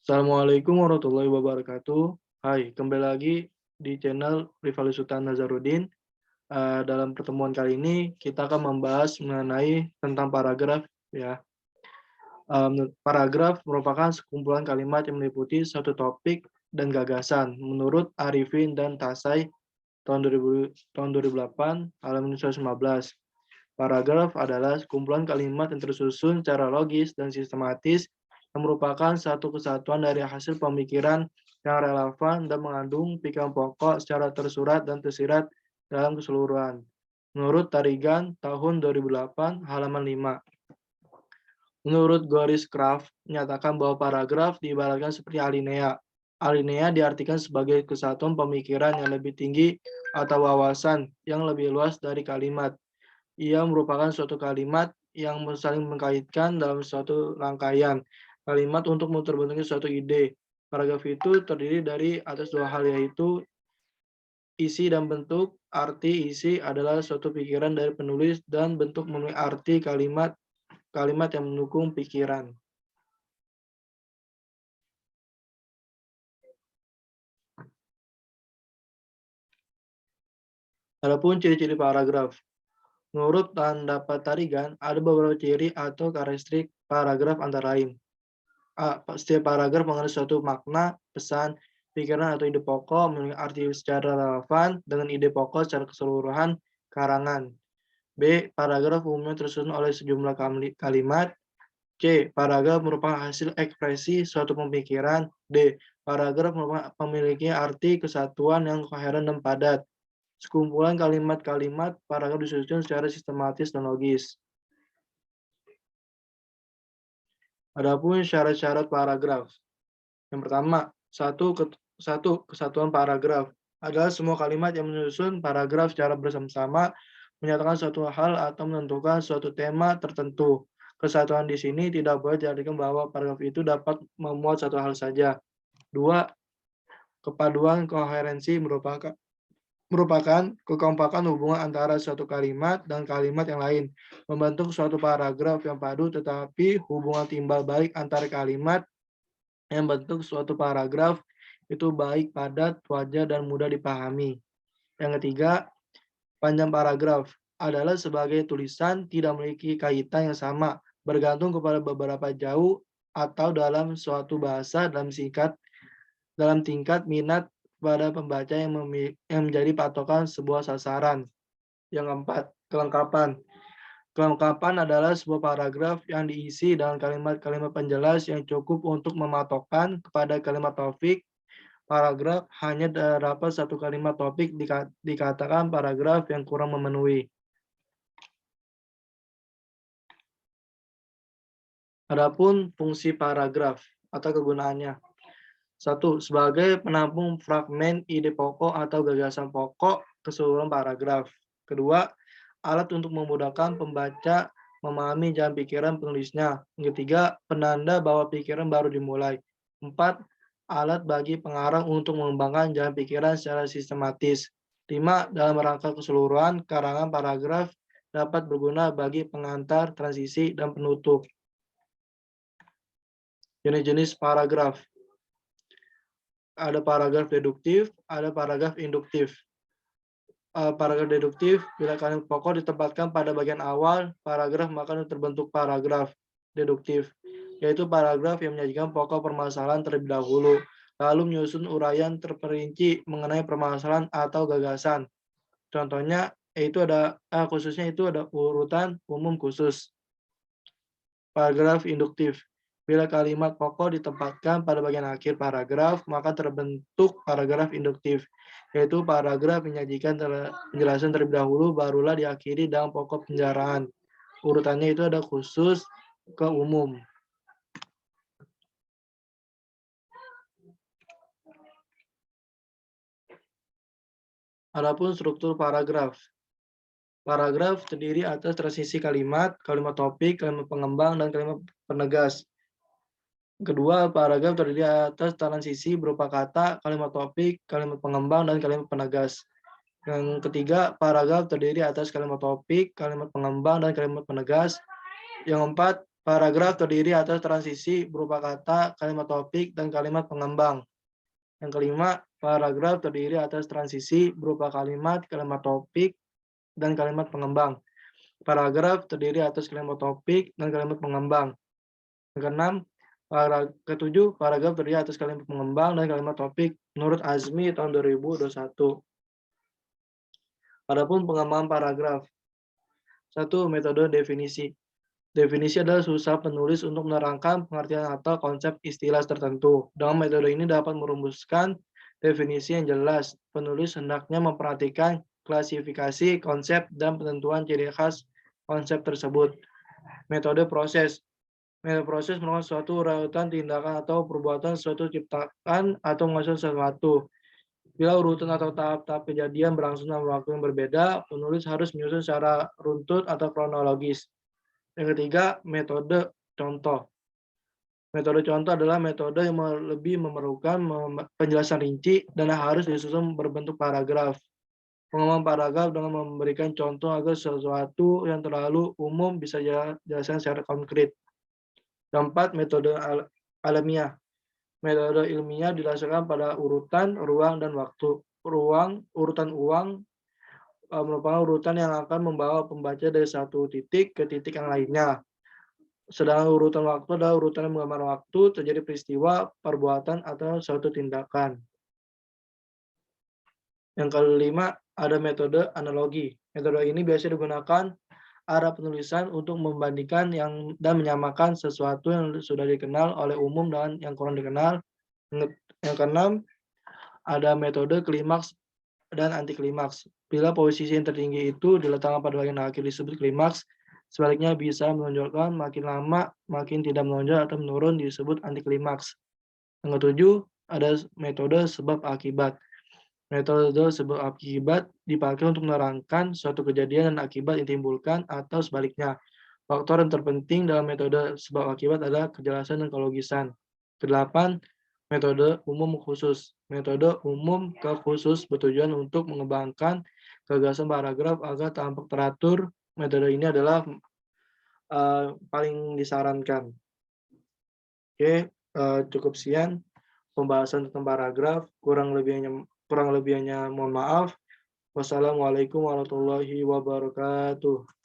Assalamualaikum warahmatullahi wabarakatuh. Hai, kembali lagi di channel Rivaldi Sultan Nazarudin. Dalam pertemuan kali ini kita akan membahas mengenai tentang paragraf ya. Paragraf merupakan sekumpulan kalimat yang meliputi satu topik dan gagasan. Menurut Arifin dan Tasai tahun 2008, halaman 115. Paragraf adalah kumpulan kalimat yang tersusun secara logis dan sistematis yang merupakan satu kesatuan dari hasil pemikiran yang relevan dan mengandung pikiran pokok secara tersurat dan tersirat dalam keseluruhan. Menurut Tarigan tahun 2008 halaman 5. Menurut Goris Kraft menyatakan bahwa paragraf diibaratkan seperti alinea. Alinea diartikan sebagai kesatuan pemikiran yang lebih tinggi atau wawasan yang lebih luas dari kalimat. Ia merupakan suatu kalimat yang saling mengkaitkan dalam suatu rangkaian kalimat untuk terbentuknya suatu ide. Paragraf itu terdiri dari atas dua hal, yaitu isi dan bentuk. Arti isi adalah suatu pikiran dari penulis dan bentuk memenuhi arti kalimat yang mendukung pikiran. Adapun ciri-ciri paragraf. Menurut pendapat Tarigan, ada beberapa ciri atau karakteristik paragraf antara lain. Setiap paragraf mengandung suatu makna, pesan, pikiran atau ide pokok, memiliki arti secara relevan dengan ide pokok secara keseluruhan karangan. B. Paragraf umumnya tersusun oleh sejumlah kalimat. C. Paragraf merupakan hasil ekspresi suatu pemikiran. D. Paragraf memiliki arti kesatuan yang koheren dan padat. Sekumpulan kalimat-kalimat paragraf disusun secara sistematis dan logis. Adapun syarat-syarat paragraf. Yang pertama, satu kesatuan paragraf adalah semua kalimat yang menyusun paragraf secara bersama-sama menyatakan suatu hal atau menentukan suatu tema tertentu. Kesatuan di sini tidak boleh diartikan bahwa paragraf itu dapat memuat satu hal saja. Dua, kepaduan koherensi merupakan kekompakan hubungan antara suatu kalimat dan kalimat yang lain, membentuk suatu paragraf yang padu, tetapi hubungan timbal balik antara kalimat yang bentuk suatu paragraf itu baik, padat, wajar, dan mudah dipahami. Yang ketiga, panjang paragraf adalah sebagai tulisan tidak memiliki kaitan yang sama, bergantung kepada beberapa jauh atau dalam suatu bahasa dalam tingkat minat pada pembaca yang menjadi patokan sebuah sasaran. Yang keempat, kelengkapan. Kelengkapan adalah sebuah paragraf yang diisi dengan kalimat-kalimat penjelas yang cukup untuk mematokkan kepada kalimat topik. Paragraf hanya terdapat satu kalimat topik dikatakan paragraf yang kurang memenuhi. Adapun fungsi paragraf atau kegunaannya. Satu, sebagai penampung fragmen ide pokok atau gagasan pokok keseluruhan paragraf. Kedua, alat untuk memudahkan pembaca memahami jalan pikiran penulisnya. Yang ketiga, penanda bahwa pikiran baru dimulai. Empat, alat bagi pengarang untuk mengembangkan jalan pikiran secara sistematis. Lima, dalam rangka keseluruhan, karangan paragraf dapat berguna bagi pengantar, transisi, dan penutup. Jenis-jenis paragraf. Ada paragraf deduktif, ada paragraf induktif. Paragraf deduktif, bila kalimat pokok ditempatkan pada bagian awal paragraf, maka terbentuk paragraf deduktif, yaitu paragraf yang menyajikan pokok permasalahan terlebih dahulu, lalu menyusun uraian terperinci mengenai permasalahan atau gagasan. Contohnya, khususnya itu ada urutan umum khusus. Paragraf induktif. Bila kalimat pokok ditempatkan pada bagian akhir paragraf, maka terbentuk paragraf induktif, yaitu paragraf menyajikan penjelasan terlebih dahulu, barulah diakhiri dalam pokok penjelasan. Urutannya itu ada khusus ke umum. Adapun struktur paragraf. Paragraf terdiri atas transisi kalimat topik, kalimat pengembang, dan kalimat penegas. Kedua, paragraf terdiri atas transisi berupa kata, kalimat topik, kalimat pengembang, dan kalimat penegas. Yang ketiga, paragraf terdiri atas kalimat topik, kalimat pengembang, dan kalimat penegas. Yang keempat, Paragraf terdiri atas transisi berupa kata, kalimat topik, dan kalimat pengembang. Yang kelima, paragraf terdiri atas transisi berupa kalimat, kalimat topik, dan kalimat pengembang. Paragraf terdiri atas kalimat topik dan kalimat pengembang. Yang keenam, ketujuh, paragraf terdiri atas kalimat pengembang dan kalimat topik menurut Azmi tahun 2021. Adapun pengembangan paragraf. 1. Metode definisi. Definisi adalah usaha penulis untuk menerangkan pengertian atau konsep istilah tertentu. Dengan metode ini dapat merumuskan definisi yang jelas. Penulis hendaknya memperhatikan klasifikasi, konsep, dan penentuan ciri khas konsep tersebut. Metode proses. Metode proses merupakan suatu urutan tindakan atau perbuatan suatu ciptakan atau menghasilkan sesuatu. Bila urutan atau tahap-tahap kejadian berlangsung dalam waktu yang berbeda, penulis harus menyusun secara runtut atau kronologis. Yang ketiga, metode contoh. Metode contoh adalah metode yang lebih memerlukan penjelasan rinci dan harus disusun berbentuk paragraf. Pengembangan paragraf dengan memberikan contoh agar sesuatu yang terlalu umum bisa dijelaskan secara konkret. Keempat, metode alamiah. Metode ilmiah didasarkan pada urutan, ruang, dan waktu. Urutan uang merupakan urutan yang akan membawa pembaca dari satu titik ke titik yang lainnya. Sedangkan urutan waktu adalah urutan yang menggambarkan waktu terjadi peristiwa, perbuatan, atau suatu tindakan. Yang kelima, ada metode analogi. Metode ini biasa digunakan arah penulisan untuk membandingkan dan menyamakan sesuatu yang sudah dikenal oleh umum dengan yang kurang dikenal. Yang keenam, ada metode klimaks dan anti klimaks. Bila posisi yang tertinggi itu diletakkan pada bagian akhir disebut klimaks, sebaliknya bisa menonjolkan makin lama makin tidak menonjol atau menurun disebut anti klimaks. Yang ketujuh, ada metode sebab akibat. Metode sebab akibat dipakai untuk menerangkan suatu kejadian dan akibat yang ditimbulkan atau sebaliknya. Faktor yang terpenting dalam metode sebab akibat adalah kejelasan dan kelogisan. Kedelapan, metode umum khusus. Metode umum ke khusus bertujuan untuk mengembangkan gagasan paragraf agar tampak teratur. Metode ini adalah paling disarankan. Oke, cukup sekian pembahasan tentang paragraf. Kurang lebihnya mohon maaf. Wassalamualaikum warahmatullahi wabarakatuh.